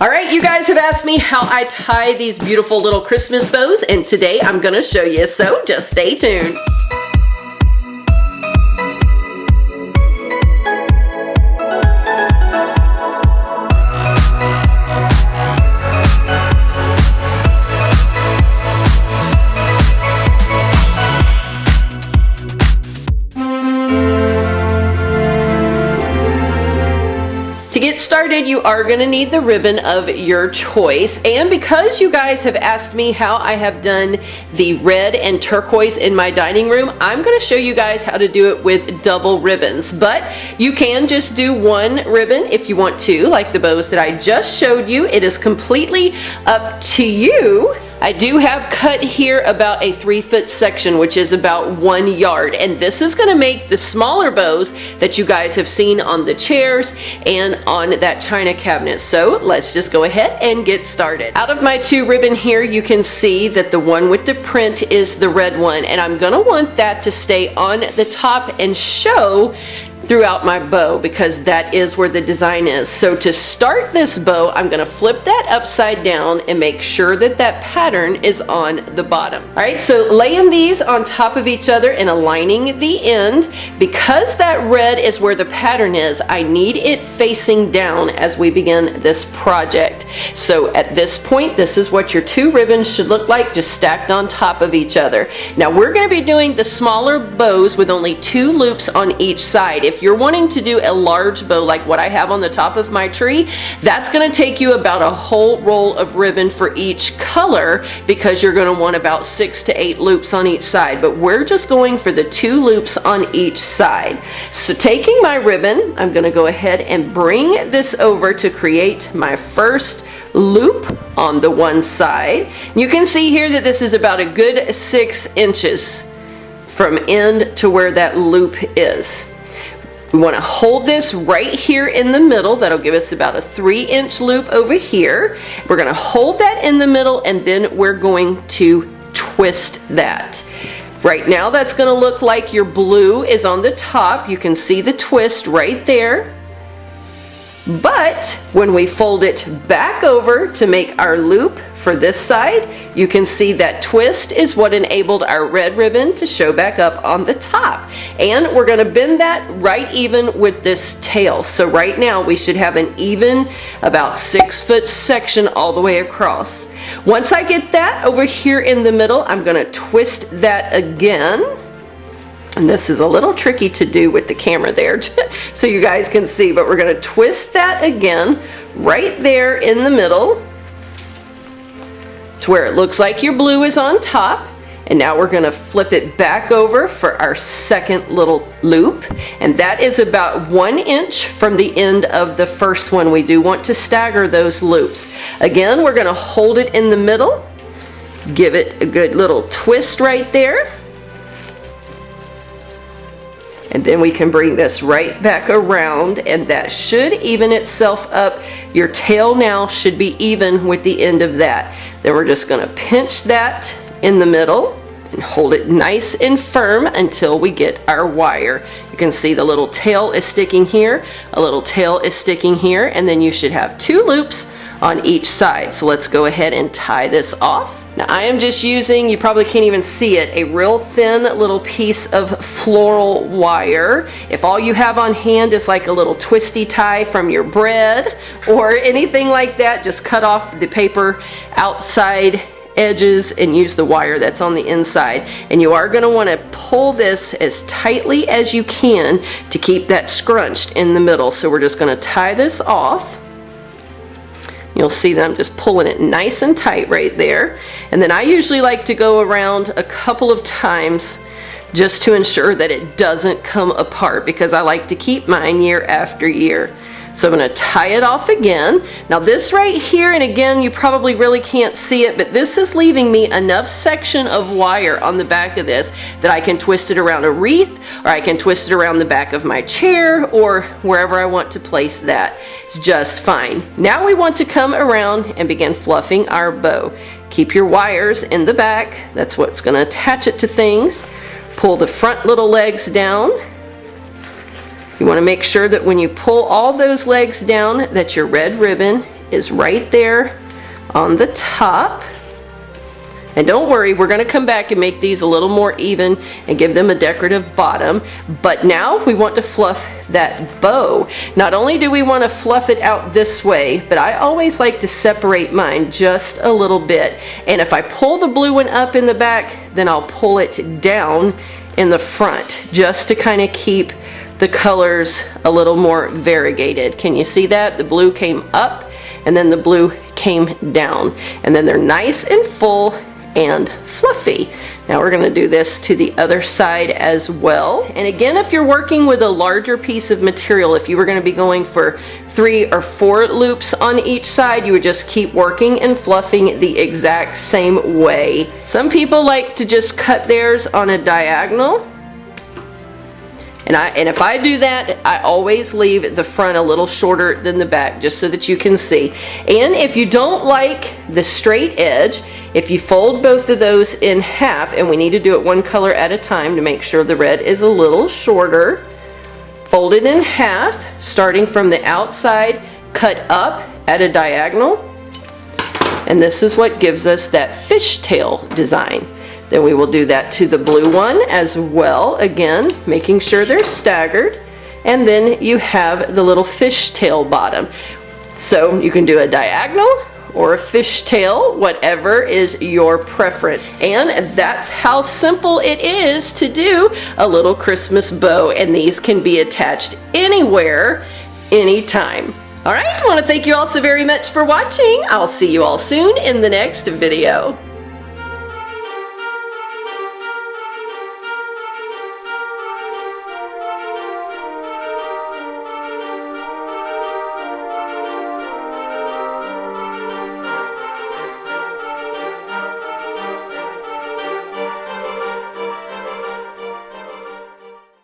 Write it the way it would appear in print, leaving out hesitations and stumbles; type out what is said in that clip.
All right, you guys have asked me how I tie these beautiful little Christmas bows, and today I'm gonna show you, so just stay tuned. To get started, you are going to need the ribbon of your choice, and because you guys have asked me how I have done the red and turquoise in my dining room, I'm going to show you guys how to do it with double ribbons. But you can just do one ribbon if you want to, like the bows that I just showed you. It is completely up to you. I do have cut here about a 3-foot section, which is about 1 yard, and this is going to make the smaller bows that you guys have seen on the chairs and on that china cabinet. So let's just go ahead and get started. Out of my 2 ribbon here, you can see that the one with the print is the red one, and I'm going to want that to stay on the top and show throughout my bow because that is where the design is. So to start this bow, I'm going to flip that upside down and make sure that that pattern is on the bottom. All right, so laying these on top of each other and aligning the end, because that red is where the pattern is, I need it facing down as we begin this project. So at this point, this is what your 2 ribbons should look like, just stacked on top of each other. Now we're going to be doing the smaller bows with only 2 loops on each side. If you're wanting to do a large bow like what I have on the top of my tree, that's going to take you about a whole roll of ribbon for each color because you're going to want about 6 to 8 loops on each side. But we're just going for the 2 loops on each side. So taking my ribbon, I'm going to go ahead and bring this over to create my first loop on the one side. You can see here that this is about a good 6 inches from end to where that loop is. We want to hold this right here in the middle. That'll give us about a 3-inch loop over here. We're going to hold that in the middle, and then we're going to twist that. Right now that's going to look like your blue is on the top. You can see the twist right there. But when we fold it back over to make our loop for this side, you can see that twist is what enabled our red ribbon to show back up on the top. And we're going to bend that right even with this tail. So right now we should have an even about 6-foot section all the way across. Once I get that over here in the middle, I'm going to twist that again. And this is a little tricky to do with the camera there so you guys can see, but we're going to twist that again right there in the middle to where it looks like your blue is on top. And now we're going to flip it back over for our second little loop, and that is about 1 inch from the end of the first one. We do want to stagger those loops. Again, we're going to hold it in the middle, give it a good little twist right there. And then we can bring this right back around, and that should even itself up. Your tail now should be even with the end of that. Then we're just going to pinch that in the middle and hold it nice and firm until we get our wire. You can see the little tail is sticking here, a little tail is sticking here, and then you should have 2 loops on each side. So let's go ahead and tie this off. Now I am just using, you probably can't even see it, a real thin little piece of floral wire. If all you have on hand is like a little twisty tie from your bread or anything like that, just cut off the paper outside edges and use the wire that's on the inside. And you are going to want to pull this as tightly as you can to keep that scrunched in the middle. So we're just going to tie this off. You'll see that I'm just pulling it nice and tight right there. And then I usually like to go around a couple of times just to ensure that it doesn't come apart, because I like to keep mine year after year. So I'm going to tie it off again. Now this right here, and again you probably really can't see it, but this is leaving me enough section of wire on the back of this that I can twist it around a wreath, or I can twist it around the back of my chair, or wherever I want to place that. It's just fine. Now we want to come around and begin fluffing our bow. Keep your wires in the back. That's what's going to attach it to things. Pull the front little legs down. You want to make sure that when you pull all those legs down that your red ribbon is right there on the top. And don't worry, we're going to come back and make these a little more even and give them a decorative bottom. But now we want to fluff that bow. Not only do we want to fluff it out this way, but I always like to separate mine just a little bit. And if I pull the blue one up in the back, then I'll pull it down in the front, just to kind of keep the colors a little more variegated. Can you see that? The blue came up and then the blue came down. And then they're nice and full and fluffy. Now we're going to do this to the other side as well. And again, if you're working with a larger piece of material, if you were going to be going for 3 or 4 loops on each side, you would just keep working and fluffing the exact same way. Some people like to just cut theirs on a diagonal. And if I do that, I always leave the front a little shorter than the back, just so that you can see. And if you don't like the straight edge, if you fold both of those in half, and we need to do it one color at a time to make sure the red is a little shorter, fold it in half, starting from the outside, cut up at a diagonal, and this is what gives us that fishtail design. Then we will do that to the blue one as well, again making sure they're staggered, and then you have the little fishtail bottom. So you can do a diagonal or a fishtail, whatever is your preference. And that's how simple it is to do a little Christmas bow, and these can be attached anywhere, anytime. Alright, I want to thank you all so very much for watching. I'll see you all soon in the next video.